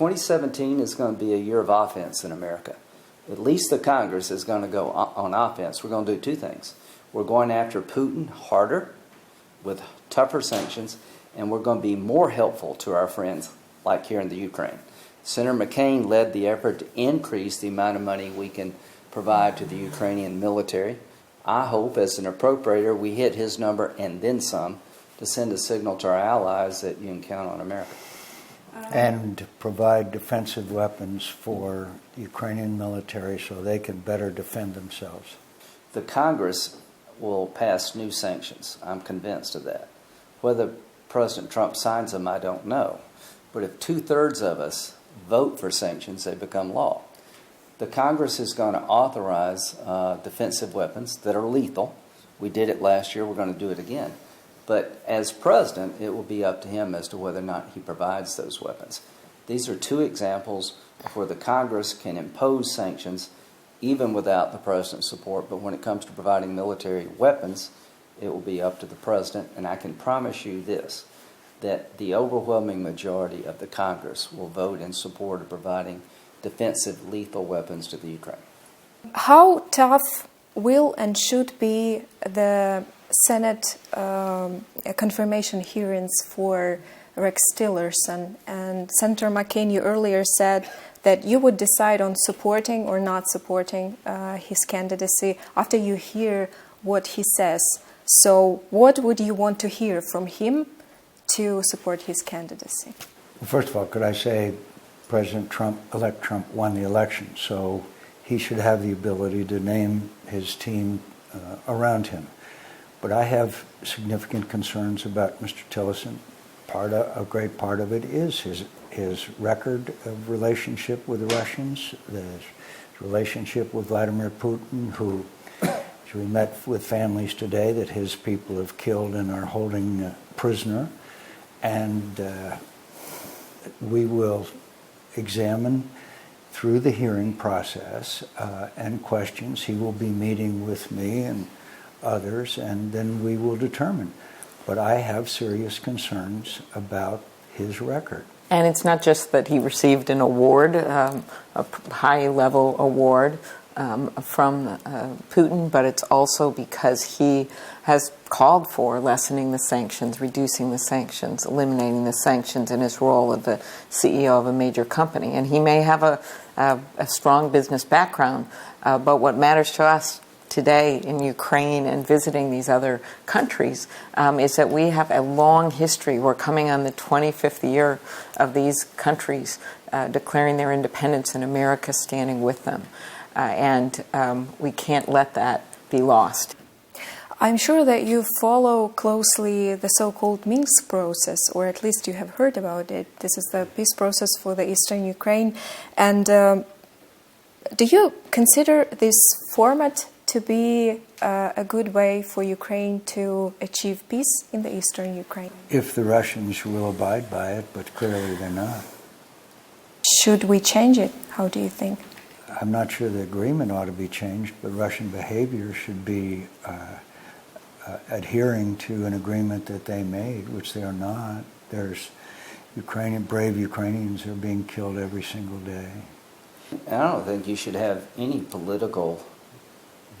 2017 is going to be a year of offense in America. At least the Congress is going to go on offense. We're going to do two things. We're going after Putin harder with tougher sanctions, and we're going to be more helpful to our friends like here in the Ukraine. Senator McCain led the effort to increase the amount of money we can provide to the Ukrainian military. I hope as an appropriator we hit his number and then some to send a signal to our allies that you can count on America. And provide defensive weapons for the Ukrainian military so they can better defend themselves. The Congress will pass new sanctions. I'm convinced of that. Whether President Trump signs them, I don't know. But if 2/3 of us vote for sanctions, they become law. The Congress is going to authorize defensive weapons that are lethal. We did it last year. We're going to do it again. But as president, it will be up to him as to whether or not he provides those weapons. These are two examples where the Congress can impose sanctions even without the president's support. But when it comes to providing military weapons, it will be up to the president. And I can promise you this, that the overwhelming majority of the Congress will vote in support of providing defensive lethal weapons to the Ukraine. How tough will and should be the Senate confirmation hearings for Rex Tillerson? And Senator McCain, you earlier said that you would decide on supporting or not supporting his candidacy after you hear what he says. So what would you want to hear from him to support his candidacy? Well, first of all, could I say Elect Trump won the election, so he should have the ability to name his team around him. But I have significant concerns about Mr. Tillerson. A great part of it is his record of relationship with the Russians, his relationship with Vladimir Putin, who we met with families today that his people have killed and are holding prisoner. And we will examine through the hearing process and questions. He will be meeting with me and others, and then we will determine. But I have serious concerns about his record. And it's not just that he received an award, a high-level award from Putin, but it's also because he has called for lessening the sanctions, reducing the sanctions, eliminating the sanctions in his role of the CEO of a major company. And he may have a strong business background, but what matters to us today in Ukraine and visiting these other countries is that we have a long history. We're coming on the 25th year of these countries declaring their independence and America standing with them. And we can't let that be lost. I'm sure that you follow closely the so-called Minsk process, or at least you have heard about it. This is the peace process for the eastern Ukraine. And do you consider this format to be a good way for Ukraine to achieve peace in the eastern Ukraine? If the Russians will abide by it, but clearly they're not. Should we change it? How do you think? I'm not sure the agreement ought to be changed, but Russian behavior should be adhering to an agreement that they made, which they are not. There's brave Ukrainians are being killed every single day. And I don't think you should have any political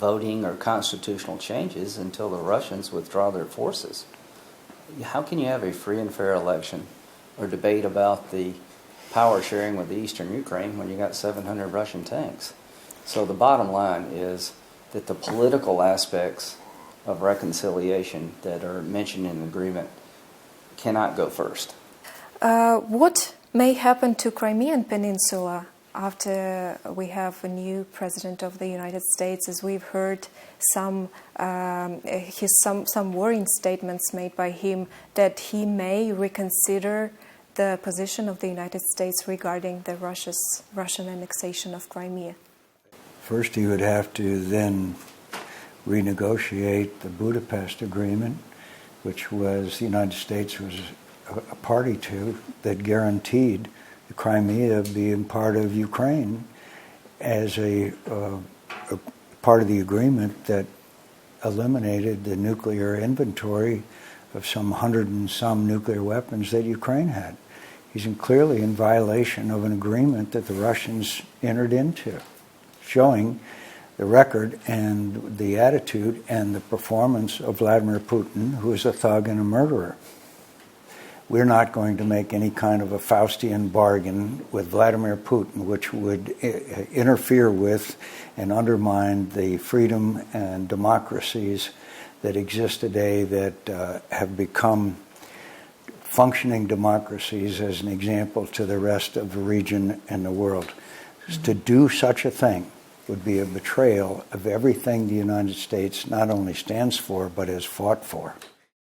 voting or constitutional changes until the Russians withdraw their forces. How can you have a free and fair election or debate about the power sharing with the eastern Ukraine when you got 700 Russian tanks? So the bottom line is that the political aspects of reconciliation that are mentioned in the agreement cannot go first. What may happen to Crimean Peninsula after we have a new president of the United States? As we've heard some worrying statements made by him that he may reconsider the position of the United States regarding the Russian annexation of Crimea. First, he would have to then renegotiate the Budapest Agreement, which was the United States was a party to, that guaranteed the Crimea being part of Ukraine as a part of the agreement that eliminated the nuclear inventory of some 100 and some nuclear weapons that Ukraine had. He's clearly in violation of an agreement that the Russians entered into, showing the record and the attitude and the performance of Vladimir Putin, who is a thug and a murderer. We're not going to make any kind of a Faustian bargain with Vladimir Putin, which would interfere with and undermine the freedom and democracies that exist today that have become functioning democracies as an example to the rest of the region and the world. Mm-hmm. To do such a thing would be a betrayal of everything the United States not only stands for, but has fought for.